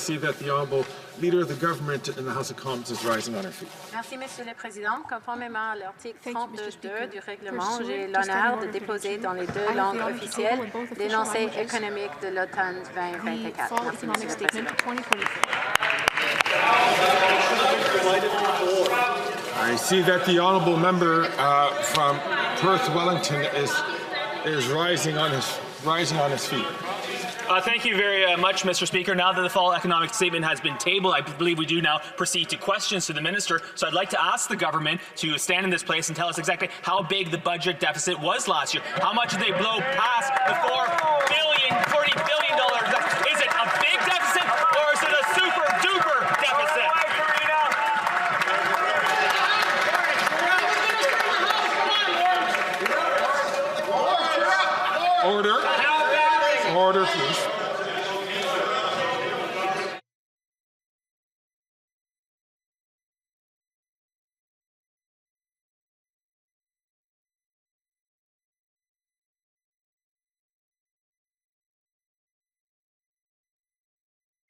see that the Honourable Leader of the Government in the House of Commons is rising on her feet. Merci, Monsieur le Président. Conformément à l'article 32 du règlement, j'ai l'honneur de déposer dans les deux langues officielles l'énoncé économique de l'automne 2024. Merci, Monsieur le Président. I see that the Honourable Member from Perth Wellington is rising on his feet. Thank you very much, Mr. Speaker. Now that the fall economic statement has been tabled, I believe we do now proceed to questions to the Minister. So I'd like to ask the government to stand in this place and tell us exactly how big the budget deficit was last year. How much did they blow past the $40 billion? Is it a big deficit or is it a super duper deficit? Order. Order, please.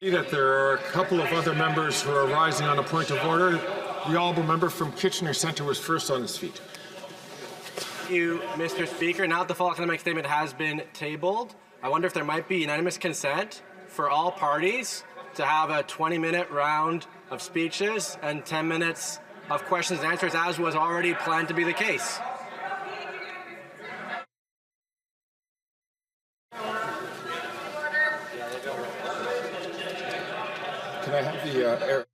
I see that there are a couple of other members who are rising on a point of order. The Honourable Member from Kitchener Centre was first on his feet. Thank you, Mr. Speaker. Now that the fall economic statement has been tabled, I wonder if there might be unanimous consent for all parties to have a 20-minute round of speeches and 10 minutes of questions and answers, as was already planned to be the case. Can I have the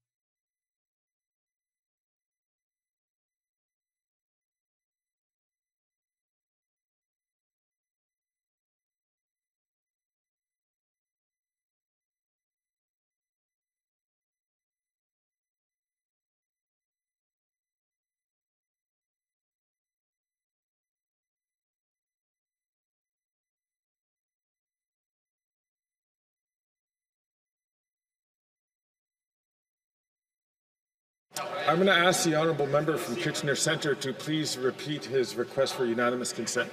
I'm going to ask the Honourable Member from Kitchener Centre to please repeat his request for unanimous consent.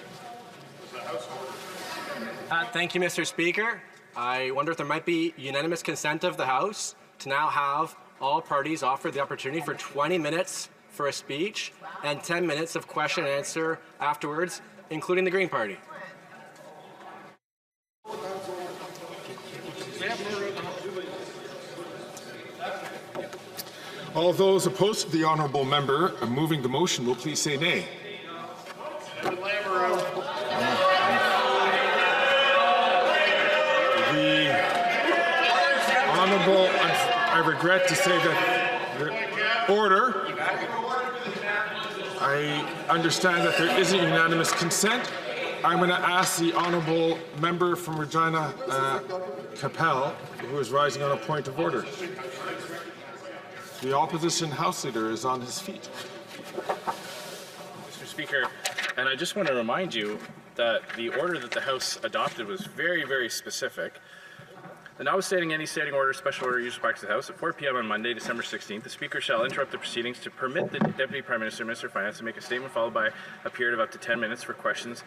Thank you, Mr. Speaker. I wonder if there might be unanimous consent of the House to now have all parties offered the opportunity for 20 minutes for a speech and 10 minutes of question and answer afterwards, including the Green Party. All those opposed to the Honourable Member moving the motion will please say nay. The Honourable, I regret to say that the order, I understand that there isn't unanimous consent. I'm going to ask the Honourable Member from Regina Capel, who is rising on a point of order. The opposition House Leader is on his feet. Mr. Speaker, and I just want to remind you that the order that the House adopted was very, very specific. The notwithstanding any standing order, special order, usual practice of the House, at 4 p.m. on Monday, December 16th, the Speaker shall interrupt the proceedings to permit the Deputy Prime Minister, Minister of Finance, to make a statement followed by a period of up to 10 minutes for questions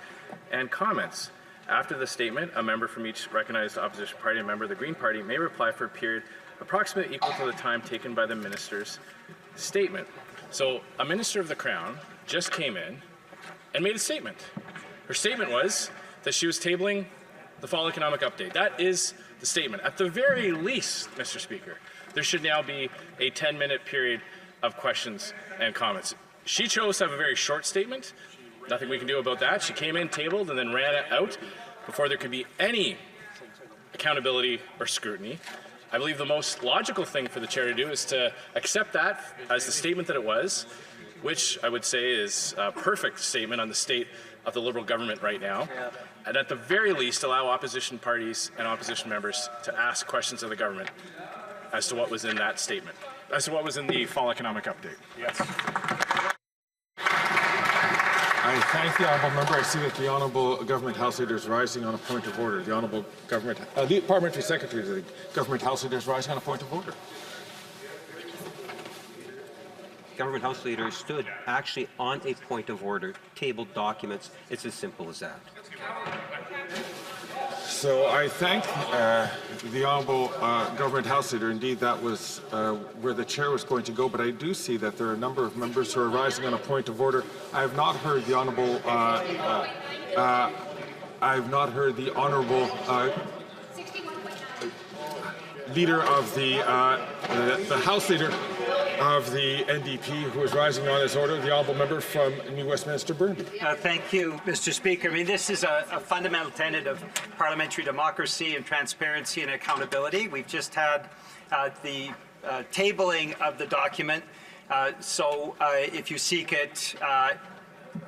and comments. After the statement, a member from each recognized opposition party and a member of the Green Party may reply for a period approximately equal to the time taken by the Minister's statement. So a Minister of the Crown just came in and made a statement. Her statement was that she was tabling the fall economic update. That is the statement. At the very least, Mr. Speaker, there should now be a 10-minute period of questions and comments. She chose to have a very short statement. Nothing we can do about that. She came in, tabled, and then ran out before there could be any accountability or scrutiny. I believe the most logical thing for the chair to do is to accept that as the statement that it was, which I would say is a perfect statement on the state of the Liberal government right now, and at the very least allow opposition parties and opposition members to ask questions of the government as to what was in that statement, as to what was in the fall economic update. Yes. I thank the Honourable Member. I see that the Honourable Government House Leader is rising on a point of order. The Honourable Government, the Parliamentary Secretary of the Government House Leader is rising on a point of order. Government House Leader stood actually on a point of order, tabled documents. It's as simple as that. So I thank the Honourable Government House Leader. Indeed, that was where the Chair was going to go, but I do see that there are a number of members who are rising on a point of order. I have not heard the Honourable Leader of the House Leader of the NDP who is rising on his order, the Honourable Member from New Westminster Burnaby. Thank you, Mr. Speaker. I mean, this is a fundamental tenet of parliamentary democracy and transparency and accountability. We've just had the tabling of the document. So if you seek it,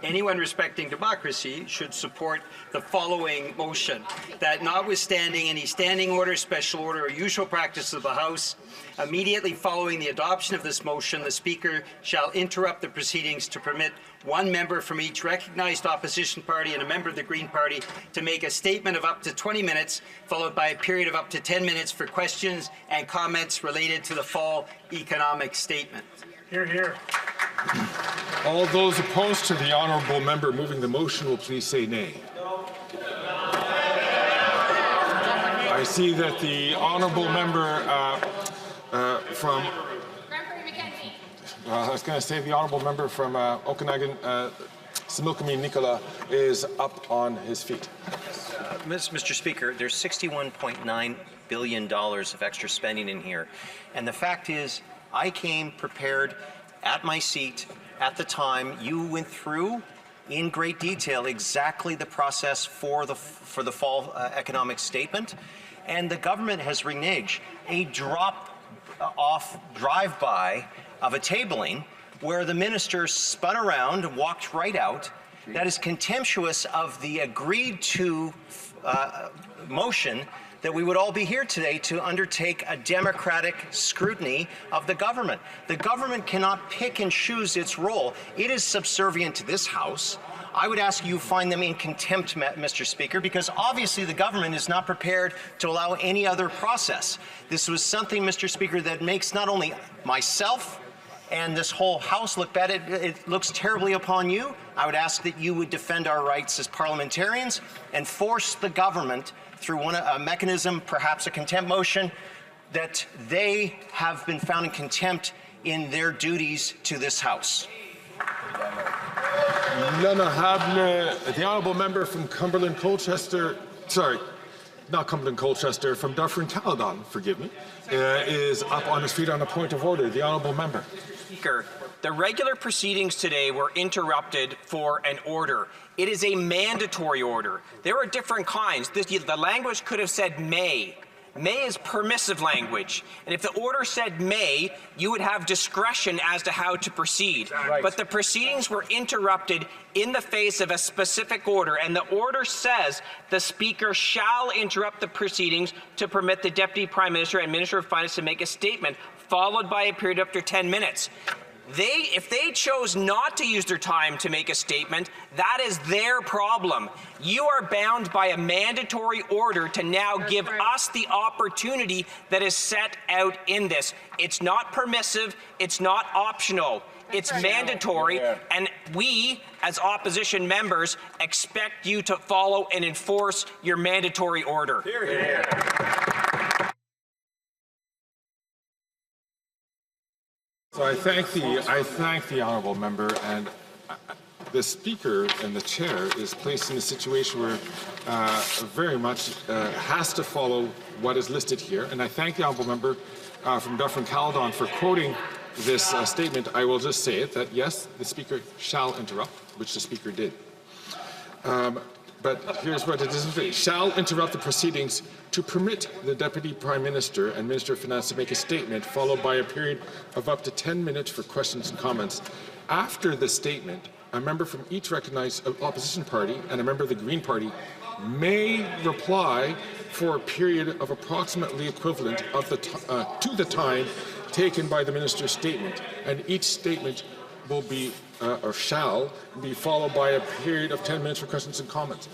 anyone respecting democracy should support the following motion: that notwithstanding any standing order, special order, or usual practice of the House, immediately following the adoption of this motion, the Speaker shall interrupt the proceedings to permit one member from each recognized opposition party and a member of the Green Party to make a statement of up to 20 minutes, followed by a period of up to 10 minutes for questions and comments related to the fall economic statement. Hear, hear. All those opposed to the Honourable Member moving the motion will please say nay. I see that the Honourable Member from... I was going to say the Honourable Member from Okanagan, Similkameen Nicola, is up on his feet. Mr. Speaker, there's $61.9 billion of extra spending in here. And the fact is, I came prepared at my seat at the time. You went through in great detail exactly the process for the fall economic statement. And the government has reneged. A drop-off drive-by of a tabling where the minister spun around and walked right out. That is contemptuous of the agreed to motion that we would all be here today to undertake a democratic scrutiny of the government. The government cannot pick and choose its role. It is subservient to this House. I would ask you find them in contempt, Mr. Speaker, because obviously the government is not prepared to allow any other process. This was something, Mr. Speaker, that makes not only myself and this whole House look bad, it looks terribly upon you. I would ask that you would defend our rights as parliamentarians and force the government through a mechanism, perhaps a contempt motion, that they have been found in contempt in their duties to this House. The Honourable Member from Cumberland Colchester, sorry, not Cumberland Colchester, from Dufferin Caledon, forgive me, is up on his feet on a point of order. The Honourable Member. Speaker, the regular proceedings today were interrupted for an order. It is a mandatory order. There are different kinds. The language could have said may. May is permissive language. And if the order said may, you would have discretion as to how to proceed. Right. But the proceedings were interrupted in the face of a specific order. And the order says the Speaker shall interrupt the proceedings to permit the Deputy Prime Minister and Minister of Finance to make a statement, followed by a period up to 10 minutes. If they chose not to use their time to make a statement, that is their problem. You are bound by a mandatory order to now give us the opportunity that is set out in this. It's not permissive, it's not optional, it's mandatory, and we, as opposition members, expect you to follow and enforce your mandatory order. Hear, hear. So I thank the Honourable Member, and the Speaker and the Chair is placed in a situation where very much has to follow what is listed here. And I thank the Honourable Member from Dufferin Caledon for quoting this statement. I will just say it, that yes, the Speaker shall interrupt, which the Speaker did. But here's what it doesn't. Shall interrupt the proceedings to permit the Deputy Prime Minister and Minister of Finance to make a statement, followed by a period of up to 10 minutes for questions and comments. After the statement, a member from each recognized opposition party and a member of the Green Party may reply for a period of approximately equivalent of to the time taken by the Minister's statement, and each statement will be or shall be followed by a period of 10 minutes for questions and comments.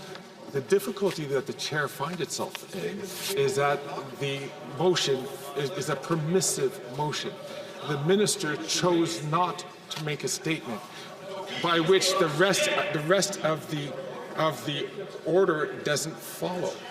The difficulty that the Chair finds itself in is that the motion is a permissive motion. The Minister chose not to make a statement, by which the rest of the order doesn't follow.